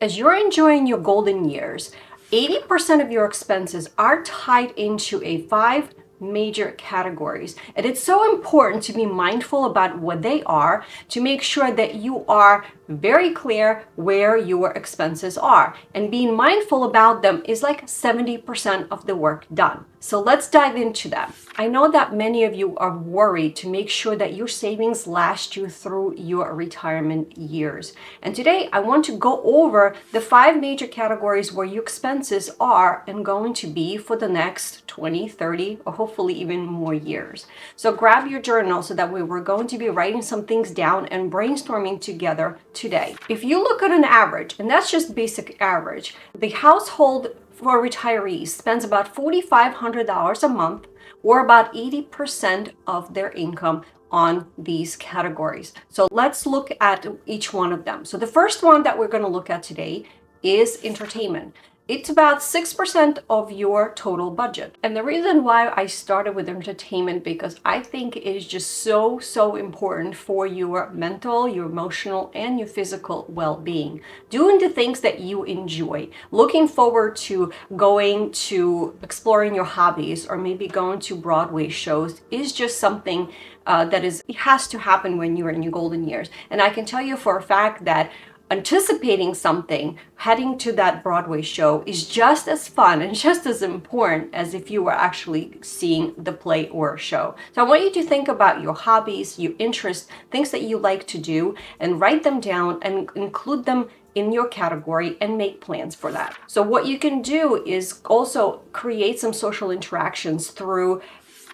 As you're enjoying your golden years, 80% of your expenses are tied into a 5 major categories. And it's so important to be mindful about what they are to make sure that you are very clear where your expenses are. And being mindful about them is like 70% of the work done. So let's dive into them. I know that many of you are worried to make sure that your savings last you through your retirement years. And today I want to go over the 5 major categories where your expenses are and going to be for the next 20, 30, or hopefully even more years. So grab your journal so that we're going to be writing some things down and brainstorming together today. If you look at an average, and that's just basic average, the household for retirees spends about $4,500 a month, or about 80% of their income on these categories. So let's look at each one of them. So the first one that we're going to look at today is entertainment. It's about 6% of your total budget. And the reason why I started with entertainment, because I think it is just so important for your mental, your emotional, and your physical well-being. Doing the things that you enjoy, looking forward to going to exploring your hobbies, or maybe going to Broadway shows is just something it has to happen when you're in your golden years. And I can tell you for a fact that anticipating something, heading to that Broadway show is just as fun and just as important as if you were actually seeing the play or show. So I want you to think about your hobbies, your interests, things that you like to do, and write them down and include them in your category and make plans for that. So what you can do is also create some social interactions through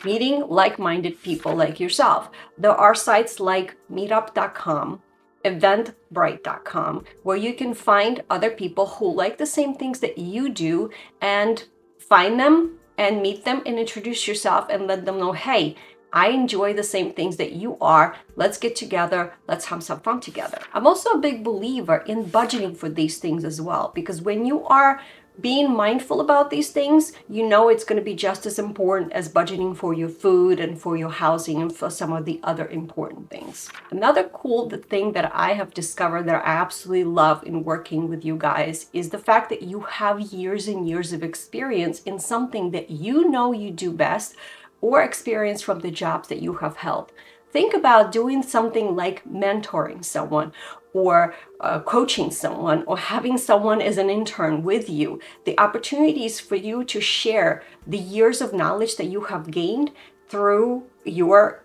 meeting like-minded people like yourself. There are sites like meetup.com, eventbrite.com, where you can find other people who like the same things that you do, and find them and meet them and introduce yourself and let them know, hey, I enjoy the same things that you are. Let's get together. Let's have some fun together. I'm also a big believer in budgeting for these things as well, because when you are being mindful about these things, you know it's going to be just as important as budgeting for your food and for your housing and for some of the other important things. Another cool thing that I have discovered that I absolutely love in working with you guys is the fact that you have years and years of experience in something that you know you do best, or experience from the jobs that you have held. Think about doing something like mentoring someone, or coaching someone, or having someone as an intern with you. The opportunities for you to share the years of knowledge that you have gained through your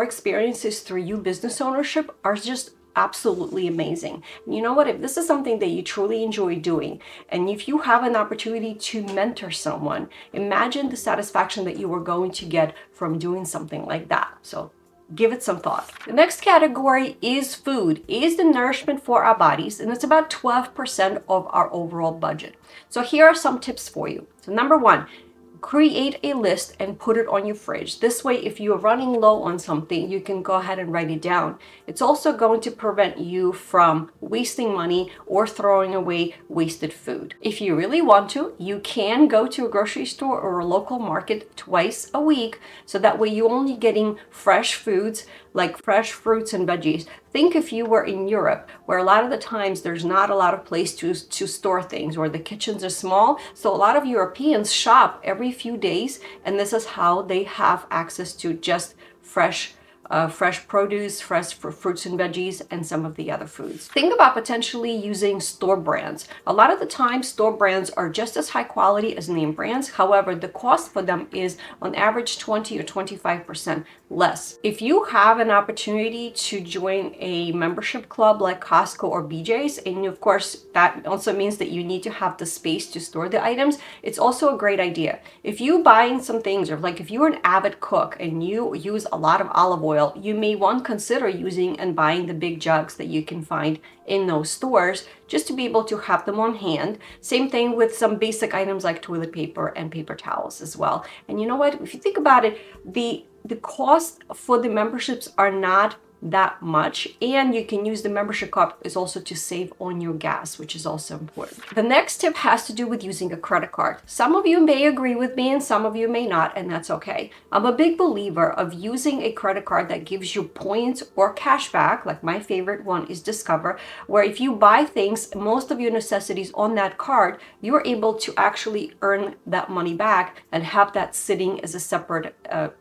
experiences, through your business ownership, are just absolutely amazing. And you know what? If this is something that you truly enjoy doing, and if you have an opportunity to mentor someone, imagine the satisfaction that you are going to get from doing something like that. So give it some thought. The next category is food. It is the nourishment for our bodies, and it's about 12% of our overall budget. So here are some tips for you. So number 1, create a list and put it on your fridge. This way, if you're running low on something, you can go ahead and write it down. It's also going to prevent you from wasting money or throwing away wasted food. If you really want to, you can go to a grocery store or a local market twice a week, so that way you're only getting fresh foods, like fresh fruits and veggies. Think if you were in Europe, where a lot of the times there's not a lot of place to store things, or the kitchens are small. So a lot of Europeans shop every few days, and this is how they have access to just fresh produce, fresh fruits and veggies, and some of the other foods. Think about potentially using store brands. A lot of the time, store brands are just as high quality as name brands. However, the cost for them is on average 20 or 25% less. If you have an opportunity to join a membership club like Costco or BJ's, and of course that also means that you need to have the space to store the items, it's also a great idea. If you buying some things, or like if you're an avid cook and you use a lot of olive oil, you may want to consider using and buying the big jugs that you can find in those stores, just to be able to have them on hand. Same thing with some basic items like toilet paper and paper towels as well. And you know what? If you think about it, the cost for the memberships are not that much, and you can use the membership card is also to save on your gas, which is also important. The next tip has to do with using a credit card. Some of you may agree with me and some of you may not, and that's okay. I'm a big believer of using a credit card that gives you points or cash back. Like my favorite one is Discover, where if you buy things, most of your necessities on that card, you're able to actually earn that money back and have that sitting as a separate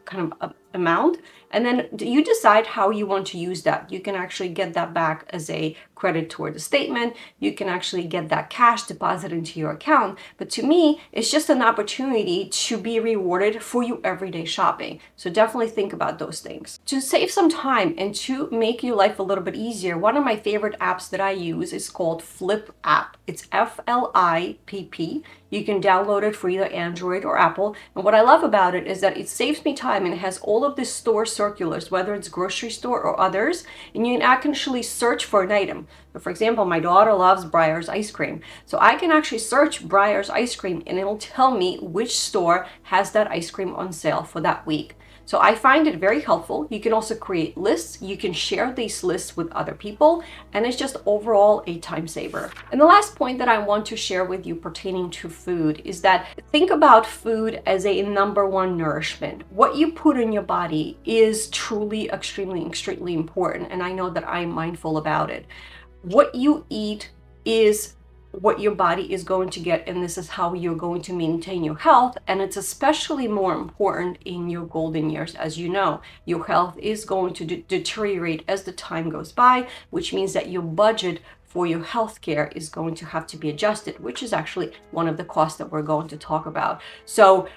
kind of amount. And then you decide how you want to use that. You can actually get that back as a credit toward the statement. You can actually get that cash deposited into your account. But to me, it's just an opportunity to be rewarded for your everyday shopping. So definitely think about those things. To save some time and to make your life a little bit easier, one of my favorite apps that I use is called Flipp App. It's Flipp. You can download it for either Android or Apple. And what I love about it is that it saves me time and it has all of the store circulars, whether it's grocery store or others, and you can actually search for an item. For example, my daughter loves Breyer's ice cream. So I can actually search Breyer's ice cream and it'll tell me which store has that ice cream on sale for that week. So I find it very helpful. You can also create lists. You can share these lists with other people, and it's just overall a time saver. And the last point that I want to share with you pertaining to food is that think about food as a number one nourishment. What you put in your body is truly extremely important, and I know that I'm mindful about it. What you eat is what your body is going to get, and this is how you're going to maintain your health. And it's especially more important in your golden years. As you know, your health is going to deteriorate as the time goes by, which means that your budget for your health care is going to have to be adjusted, which is actually one of the costs that we're going to talk about. So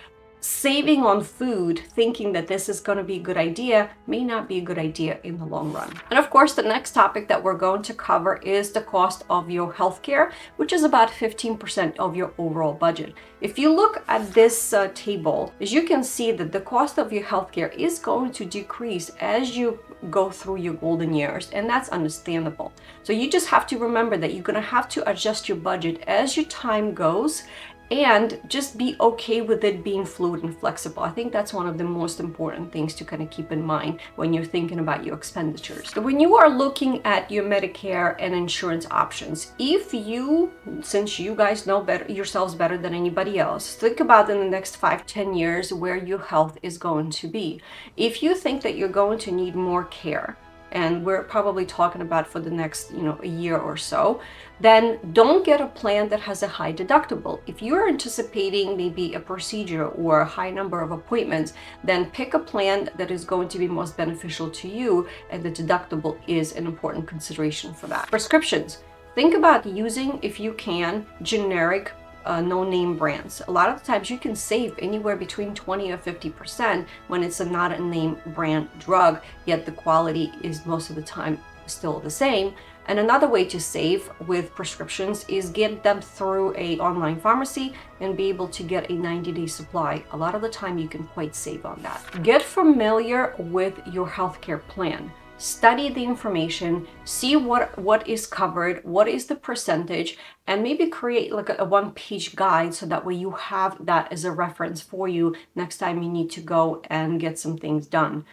saving on food, thinking that this is going to be a good idea, may not be a good idea in the long run. And of course, the next topic that we're going to cover is the cost of your healthcare, which is about 15% of your overall budget. If you look at this table, as you can see that the cost of your healthcare is going to decrease as you go through your golden years, and that's understandable. So you just have to remember that you're going to have to adjust your budget as your time goes, and just be okay with it being fluid and flexible. I think that's one of the most important things to kind of keep in mind when you're thinking about your expenditures. So when you are looking at your Medicare and insurance options, if you, since you guys know yourselves better than anybody else, think about in the next 5-10 years where your health is going to be. If you think that you're going to need more care, and we're probably talking about for the next, a year or so, then don't get a plan that has a high deductible. If you're anticipating maybe a procedure or a high number of appointments, then pick a plan that is going to be most beneficial to you, and the deductible is an important consideration for that. Prescriptions. Think about using, if you can, generic no-name brands. A lot of the times you can save anywhere between 20 or 50% when it's not a name brand drug, yet the quality is most of the time still the same. And another way to save with prescriptions is get them through a online pharmacy and be able to get a 90-day supply. A lot of the time you can quite save on that. Get familiar with your healthcare plan. Study the information, see what is covered, what is the percentage, and maybe create like a one-page guide so that way you have that as a reference for you next time you need to go and get some things done.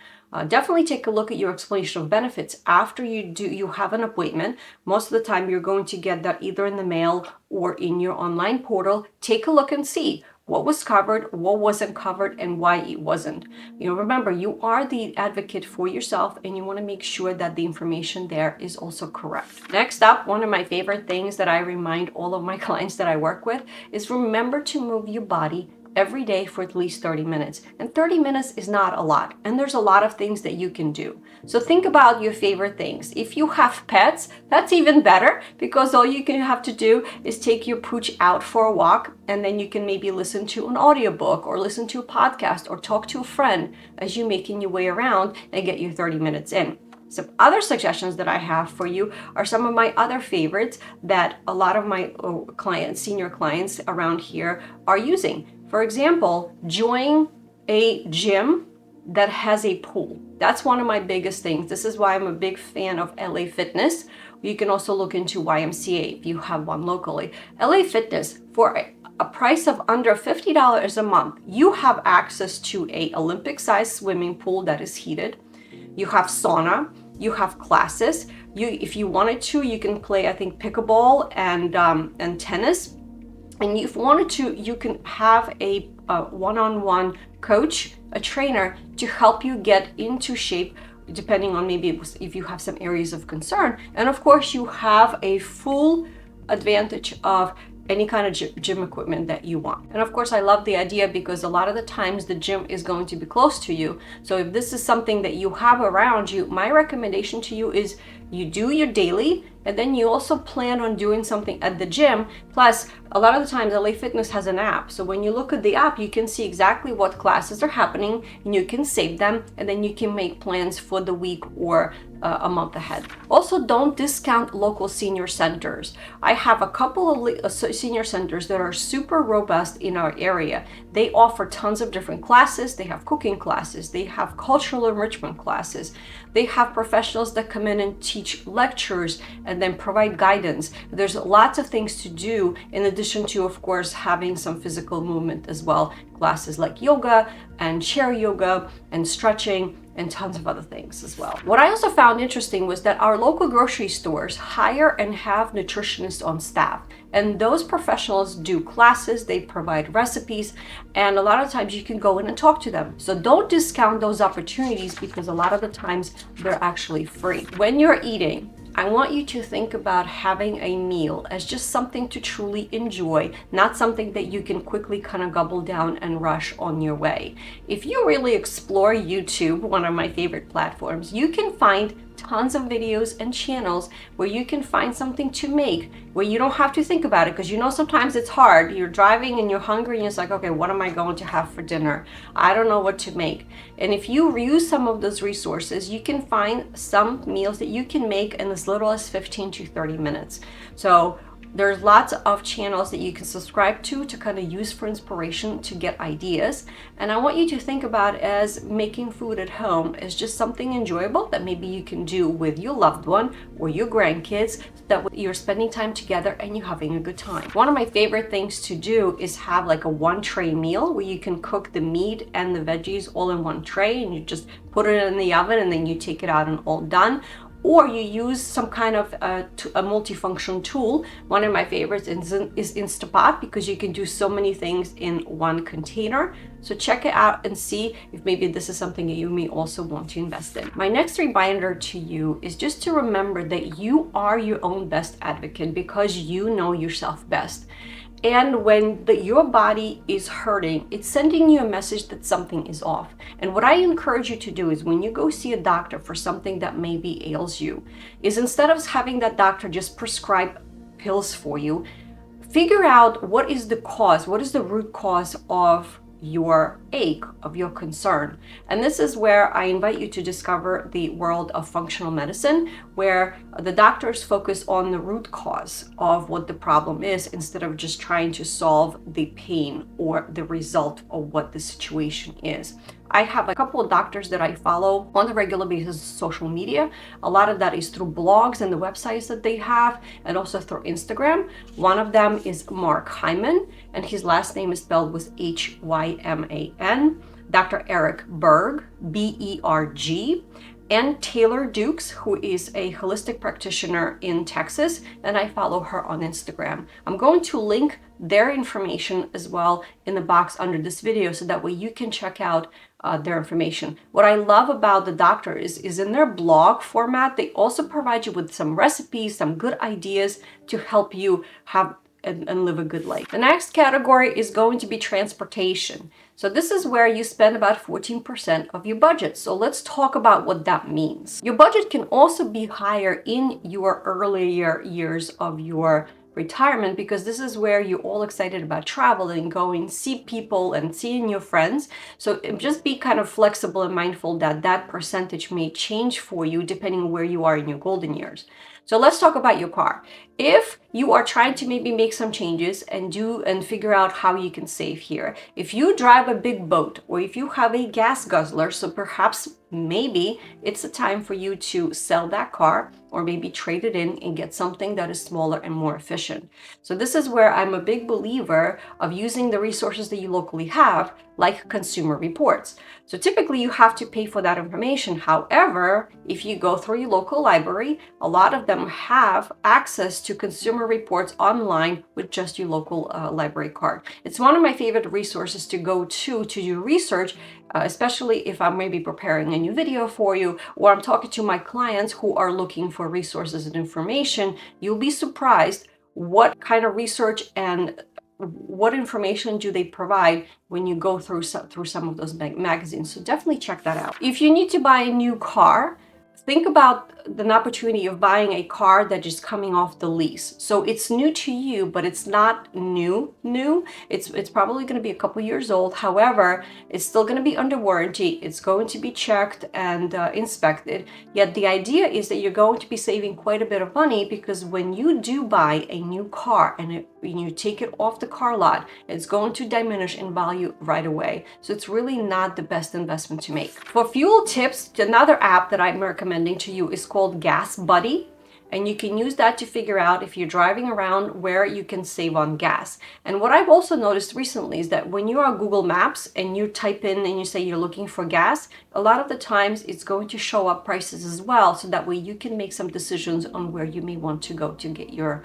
Definitely take a look at your explanation of benefits after you have an appointment. Most of the time you're going to get that either in the mail or in your online portal. Take a look and see what was covered, what wasn't covered, and why it wasn't. Remember, you are the advocate for yourself, and you want to make sure that the information there is also correct. Next up, one of my favorite things that I remind all of my clients that I work with is remember to move your body every day for at least 30 minutes. And 30 minutes is not a lot. And there's a lot of things that you can do. So think about your favorite things. If you have pets, that's even better, because all you can have to do is take your pooch out for a walk, and then you can maybe listen to an audiobook or listen to a podcast or talk to a friend as you're making your way around and get your 30 minutes in. Some other suggestions that I have for you are some of my other favorites that a lot of my clients, senior clients around here are using. For example, join a gym that has a pool. That's one of my biggest things. This is why I'm a big fan of LA Fitness. You can also look into YMCA if you have one locally. LA Fitness, for a price of under $50 a month, you have access to a Olympic-sized swimming pool that is heated. You have sauna, you have classes. If you wanted to, you can play, I think, pickleball and tennis. And if you wanted to, you can have a one-on-one coach, a trainer, to help you get into shape, depending on maybe if you have some areas of concern. And of course, you have a full advantage of any kind of gym equipment that you want. And of course, I love the idea because a lot of the times the gym is going to be close to you. So if this is something that you have around you, my recommendation to you is you do your daily, and then you also plan on doing something at the gym. Plus, a lot of the times LA Fitness has an app. So when you look at the app, you can see exactly what classes are happening, and you can save them, and then you can make plans for the week or a month ahead. Also, don't discount local senior centers. I have a couple of senior centers that are super robust in our area. They offer tons of different classes. They have cooking classes. They have cultural enrichment classes. They have professionals that come in and teach lectures and then provide guidance. There's lots of things to do in addition to, of course, having some physical movement as well. Classes like yoga and chair yoga and stretching and tons of other things as well. What I also found interesting was that our local grocery stores hire and have nutritionists on staff. And those professionals do classes, they provide recipes, and a lot of times you can go in and talk to them. So don't discount those opportunities because a lot of the times they're actually free. When you're eating, I want you to think about having a meal as just something to truly enjoy, not something that you can quickly kind of gobble down and rush on your way. If you really explore YouTube, one of my favorite platforms, you can find tons of videos and channels where you can find something to make where you don't have to think about it, because you know sometimes it's hard. You're driving and you're hungry and it's like, okay, what am I going to have for dinner? I don't know what to make. And if you use some of those resources, you can find some meals that you can make in as little as 15 to 30 minutes. So there's lots of channels that you can subscribe to kind of use for inspiration to get ideas. And I want you to think about as making food at home as just something enjoyable that maybe you can do with your loved one or your grandkids, so that you're spending time together and you're having a good time. One of my favorite things to do is have like a one tray meal where you can cook the meat and the veggies all in one tray, and you just put it in the oven and then you take it out and all done. Or you use some kind of a multifunction tool. One of my favorites is Instapot, because you can do so many things in one container. So check it out and see if maybe this is something that you may also want to invest in. My next reminder to you is just to remember that you are your own best advocate because you know yourself best. And when your body is hurting, it's sending you a message that something is off. And what I encourage you to do is when you go see a doctor for something that maybe ails you, is instead of having that doctor just prescribe pills for you, figure out what is the cause, what is the root cause of your ache, of your concern. And this is where I invite you to discover the world of functional medicine, where the doctors focus on the root cause of what the problem is instead of just trying to solve the pain or the result of what the situation is. I have a couple of doctors that I follow on a regular basis on social media. A lot of that is through blogs and the websites that they have, and also through Instagram. One of them is Mark Hyman, and his last name is spelled with Hyman. Dr. Eric Berg, Berg, and Taylor Dukes, who is a holistic practitioner in Texas, and I follow her on Instagram. I'm going to link their information as well in the box under this video, so that way you can check out their information. What I love about the doctors is in their blog format, they also provide you with some recipes, some good ideas to help you have and live a good life. The next category is going to be transportation. So this is where you spend about 14% of your budget. So let's talk about what that means. Your budget can also be higher in your earlier years of your retirement, because this is where you're all excited about traveling, going, see people and seeing your friends. So just be kind of flexible and mindful that that percentage may change for you depending on where you are in your golden years. So let's talk about your car. If you are trying to maybe make some changes and figure out how you can save here, if you drive a big boat or if you have a gas guzzler, so perhaps maybe it's a time for you to sell that car or maybe trade it in and get something that is smaller and more efficient. So this is where I'm a big believer of using the resources that you locally have, like consumer reports. So typically you have to pay for that information. However, if you go through your local library, a lot of them have access to consumer reports online with just your local library card. It's one of my favorite resources to go to do research, especially if I'm maybe preparing a new video for you, or I'm talking to my clients who are looking for resources and information. You'll be surprised what kind of research and what information do they provide when you go through some of those magazines. So definitely check that out. If you need to buy a new car, think about an opportunity of buying a car that is coming off the lease. So it's new to you, but it's not new. It's probably going to be a couple years old. However, it's still going to be under warranty. It's going to be checked and inspected. Yet the idea is that you're going to be saving quite a bit of money, because when you do buy a new car and when you take it off the car lot, it's going to diminish in value right away. So it's really not the best investment to make. For fuel tips, another app that I'm recommending to you is called Gas Buddy. And you can use that to figure out, if you're driving around, where you can save on gas. And what I've also noticed recently is that when you're on Google Maps and you type in and you say you're looking for gas, a lot of the times it's going to show up prices as well. So that way you can make some decisions on where you may want to go to get your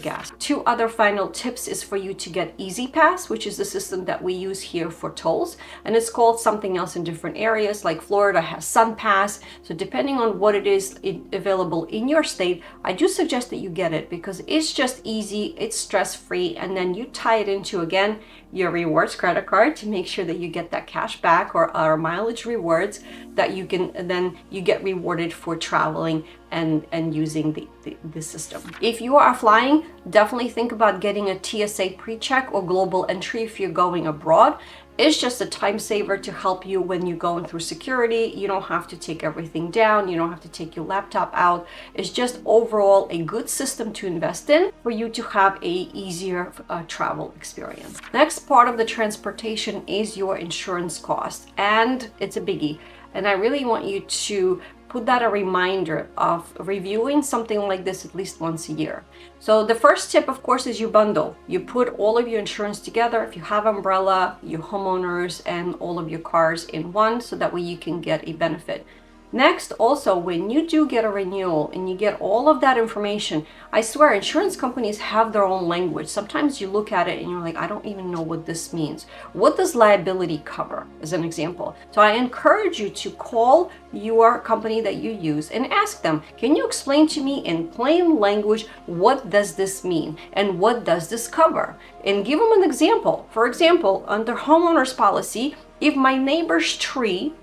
gas. Two other final tips is for you to get EZpass, which is the system that we use here for tolls, and it's called something else in different areas. Like Florida has SunPass. So depending on what it is available in your state, I do suggest that you get it, because it's just easy, it's stress-free, and then you tie it into, again, your rewards credit card to make sure that you get that cash back or mileage rewards that you can, then you get rewarded for traveling and using the system. If you are flying, definitely think about getting a TSA pre-check or global entry if you're going abroad. It's just a time saver to help you when you're going through security. You don't have to take everything down. You don't have to take your laptop out. It's just overall a good system to invest in for you to have a easier travel experience. Next part of the transportation is your insurance cost, and it's a biggie. And I really want you to put that a reminder of reviewing something like this at least once a year. So the first tip, of course, is you bundle. You put all of your insurance together. If you have umbrella, your homeowners, and all of your cars in one, so that way you can get a benefit. Next, also, when you do get a renewal and you get all of that information, I swear insurance companies have their own language. Sometimes you look at it and you're like, I don't even know what this means. What does liability cover, as an example? So I encourage you to call your company that you use and ask them, can you explain to me in plain language, what does this mean and what does this cover? And give them an example. For example, under homeowners policy, if my neighbor's tree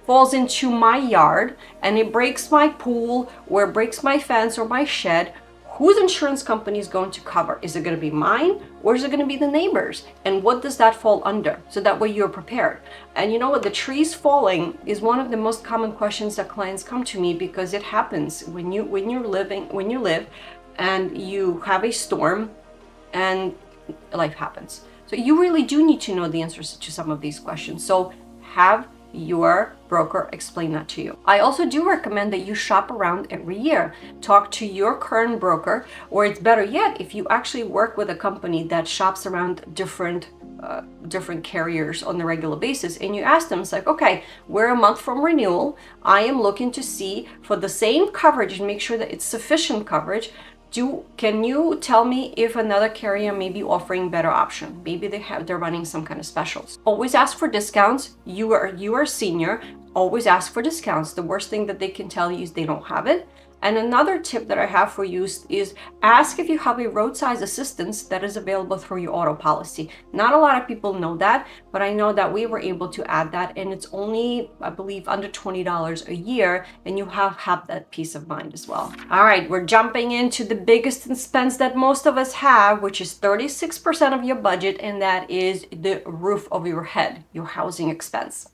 falls into my yard and it breaks my pool or breaks my fence or my shed, whose insurance company is going to cover? Is it going to be mine, or is it going to be the neighbor's? And what does that fall under? So that way you're prepared. And you know what? The trees falling is one of the most common questions that clients come to me, because it happens when you live and you have a storm and life happens. So you really do need to know the answers to some of these questions. So have your broker explain that to you. I also do recommend that you shop around every year. Talk to your current broker, or it's better yet if you actually work with a company that shops around different carriers on a regular basis, and you ask them, it's like, okay, we're a month from renewal. I am looking to see for the same coverage and make sure that it's sufficient coverage. Can you tell me if another carrier may be offering better option? Maybe they're running some kind of specials. Always ask for discounts. You are senior. Always ask for discounts. The worst thing that they can tell you is they don't have it. And another tip that I have for you is ask if you have a roadside assistance that is available through your auto policy. Not a lot of people know that, but I know that we were able to add that, and it's only, I believe, under $20 a year, and you have that peace of mind as well. All right, we're jumping into the biggest expense that most of us have, which is 36% of your budget, and that is the roof over your head, your housing expense.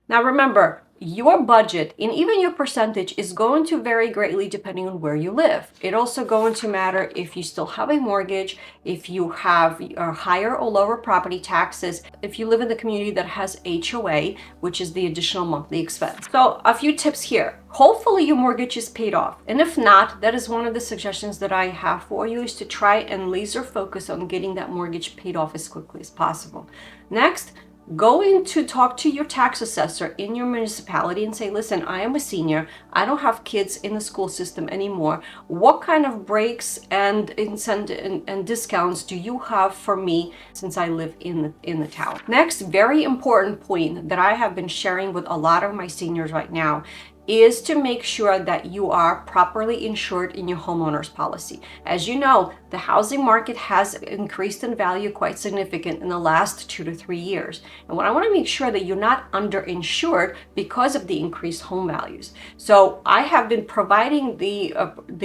Now remember, your budget and even your percentage is going to vary greatly depending on where you live. It also going to matter if you still have a mortgage, if you have higher or lower property taxes, if you live in the community that has HOA, which is the additional monthly expense. So a few tips here. Hopefully your mortgage is paid off. And if not, that is one of the suggestions that I have for you, is to try and laser focus on getting that mortgage paid off as quickly as possible. Next, go in to talk to your tax assessor in your municipality and say, listen, I am a senior. I don't have kids in the school system anymore. What kind of breaks and incentive and discounts do you have for me since I live in the town? Next, very important point that I have been sharing with a lot of my seniors right now is to make sure that you are properly insured in your homeowner's policy. As you know, the housing market has increased in value quite significant in the last 2 to 3 years. And what I want to make sure that you're not underinsured because of the increased home values. So I have been providing the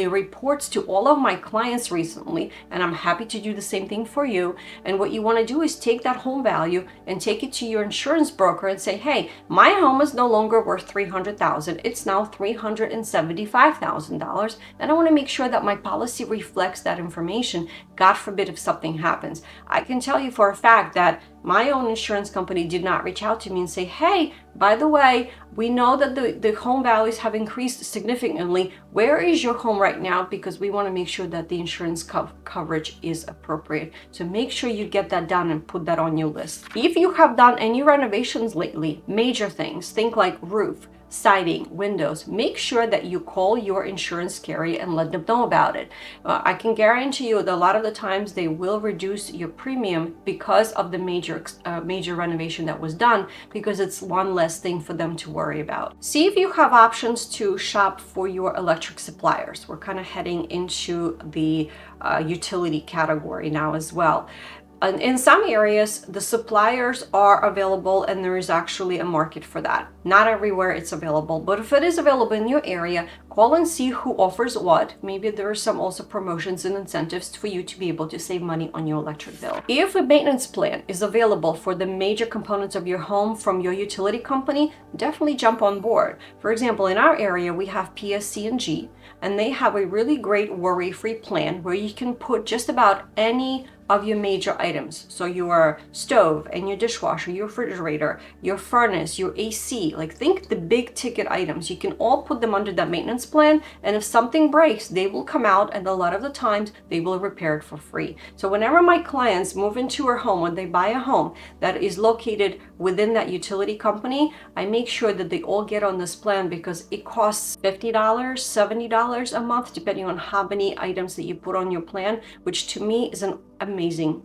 reports to all of my clients recently, and I'm happy to do the same thing for you. And what you want to do is take that home value and take it to your insurance broker and say, hey, my home is no longer worth $300,000. It's now $375,000, and I want to make sure that my policy reflects that information. God forbid if something happens. I can tell you for a fact that my own insurance company did not reach out to me and say, hey, by the way, we know that the home values have increased significantly. Where is your home right now? Because we want to make sure that the insurance coverage is appropriate. So make sure you get that done and put that on your list. If you have done any renovations lately, major things, think like roof, siding, windows, make sure that you call your insurance carrier and let them know about it. I can guarantee you that a lot of the times they will reduce your premium because of the major renovation that was done, because it's one less thing for them to worry about. See if you have options to shop for your electric suppliers. We're kind of heading into the utility category now as well. In some areas, the suppliers are available and there is actually a market for that. Not everywhere it's available, but if it is available in your area, call and see who offers what. Maybe there are some also promotions and incentives for you to be able to save money on your electric bill. If a maintenance plan is available for the major components of your home from your utility company, definitely jump on board. For example, in our area, we have PSC&G, and they have a really great worry-free plan where you can put just about any of your major items. So your stove and your dishwasher, your refrigerator, your furnace, your AC, like think the big ticket items, you can all put them under that maintenance plan. And if something breaks, they will come out, and a lot of the times they will repair it for free. So whenever my clients move into a home, when they buy a home that is located within that utility company, I make sure that they all get on this plan because it costs $50, $70 a month, depending on how many items that you put on your plan, which to me is an amazing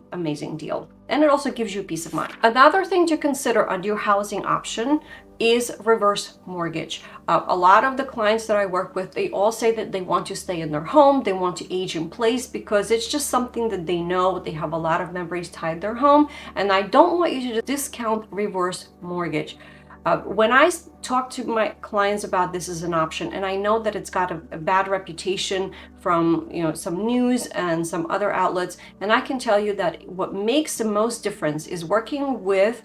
deal. And it also gives you peace of mind. Another thing to consider on your housing option is reverse mortgage. A lot of the clients that I work with, they all say that they want to stay in their home, they want to age in place because it's just something that they know, they have a lot of memories tied to their home, and I don't want you to discount reverse mortgage. When I talk to my clients about this as an option, and I know that it's got a bad reputation from some news and some other outlets, and I can tell you that what makes the most difference is working with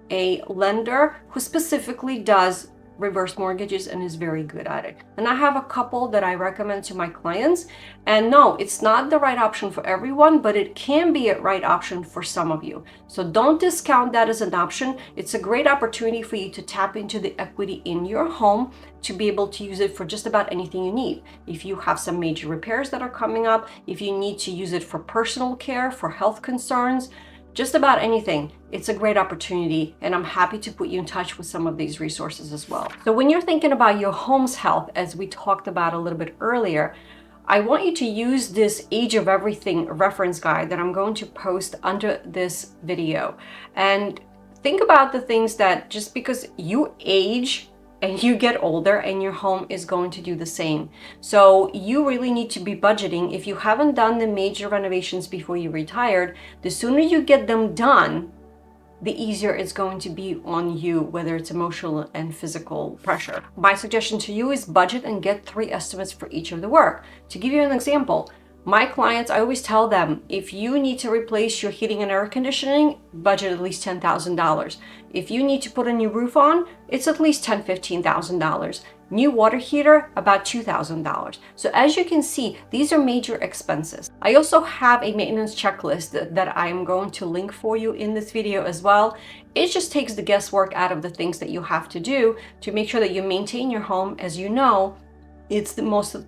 a lender who specifically does reverse mortgages and is very good at it. And I have a couple that I recommend to my clients, and no, it's not the right option for everyone, but it can be a right option for some of you. So don't discount that as an option. It's a great opportunity for you to tap into the equity in your home to be able to use it for just about anything you need. If you have some major repairs that are coming up, if you need to use it for personal care, for health concerns, just about anything, it's a great opportunity, and I'm happy to put you in touch with some of these resources as well. So when you're thinking about your home's health, as we talked about a little bit earlier, I want you to use this Age of Everything reference guide that I'm going to post under this video. And think about the things that just because you age and you get older and your home is going to do the same. So you really need to be budgeting. If you haven't done the major renovations before you retired, the sooner you get them done, the easier it's going to be on you, whether it's emotional and physical pressure. My suggestion to you is budget and get 3 estimates for each of the work. To give you an example, my clients, I always tell them, if you need to replace your heating and air conditioning, budget at least $10,000. If you need to put a new roof on, it's at least $10,000, $15,000. New water heater, about $2,000. So as you can see, these are major expenses. I also have a maintenance checklist that I am going to link for you in this video as well. It just takes the guesswork out of the things that you have to do to make sure that you maintain your home. As you know, it's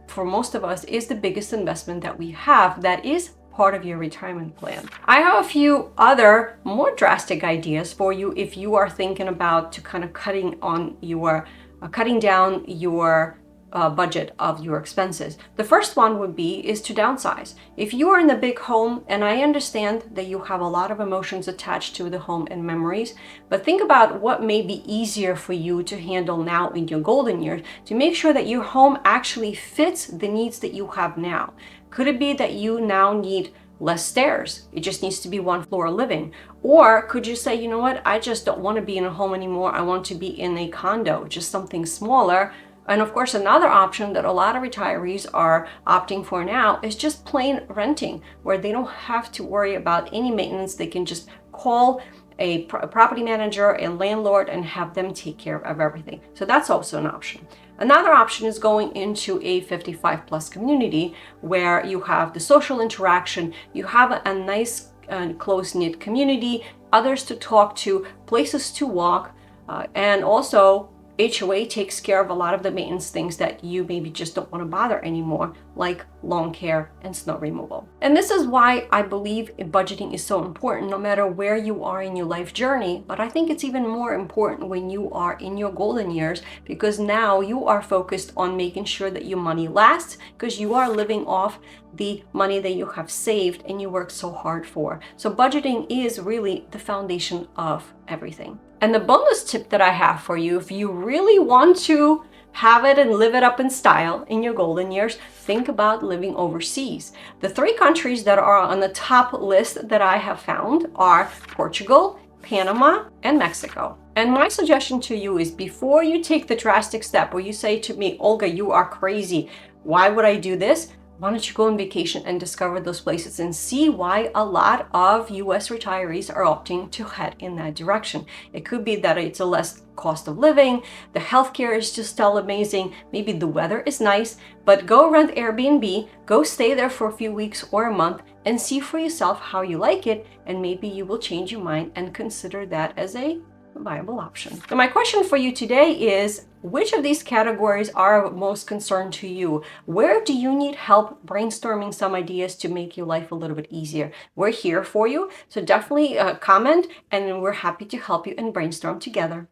for most of us, is the biggest investment that we have that is part of your retirement plan. I have a few other more drastic ideas for you if you are thinking about to kind of cutting down your budget of your expenses. The first one would be is to downsize. If you are in a big home, and I understand that you have a lot of emotions attached to the home and memories, but think about what may be easier for you to handle now in your golden years to make sure that your home actually fits the needs that you have now. Could it be that you now need less stairs? It just needs to be one floor living. Or could you say, you know what, I just don't want to be in a home anymore. I want to be in a condo, just something smaller. And of course, another option that a lot of retirees are opting for now is just plain renting, where they don't have to worry about any maintenance. They can just call a property manager and landlord and have them take care of everything. So that's also an option. Another option is going into a 55 plus community where you have the social interaction, you have a nice close-knit community, others to talk to, places to walk, and also HOA takes care of a lot of the maintenance things that you maybe just don't want to bother anymore, like lawn care and snow removal. And this is why I believe budgeting is so important no matter where you are in your life journey. But I think it's even more important when you are in your golden years, because now you are focused on making sure that your money lasts, because you are living off the money that you have saved and you work so hard for. So budgeting is really the foundation of everything. And the bonus tip that I have for you, if you really want to have it and live it up in style in your golden years, think about living overseas. The 3 countries that are on the top list that I have found are Portugal, Panama, and Mexico. And my suggestion to you is, before you take the drastic step where you say to me, Olga, you are crazy, why would I do this? Why don't you go on vacation and discover those places and see why a lot of US retirees are opting to head in that direction. It could be that it's a less cost of living, the healthcare is just still amazing, maybe the weather is nice, but go rent Airbnb, go stay there for a few weeks or a month and see for yourself how you like it, and maybe you will change your mind and consider that as a viable option. So my question for you today is, which of these categories are of most concern to you? Where do you need help brainstorming some ideas to make your life a little bit easier? We're here for you, so definitely comment, and we're happy to help you and brainstorm together.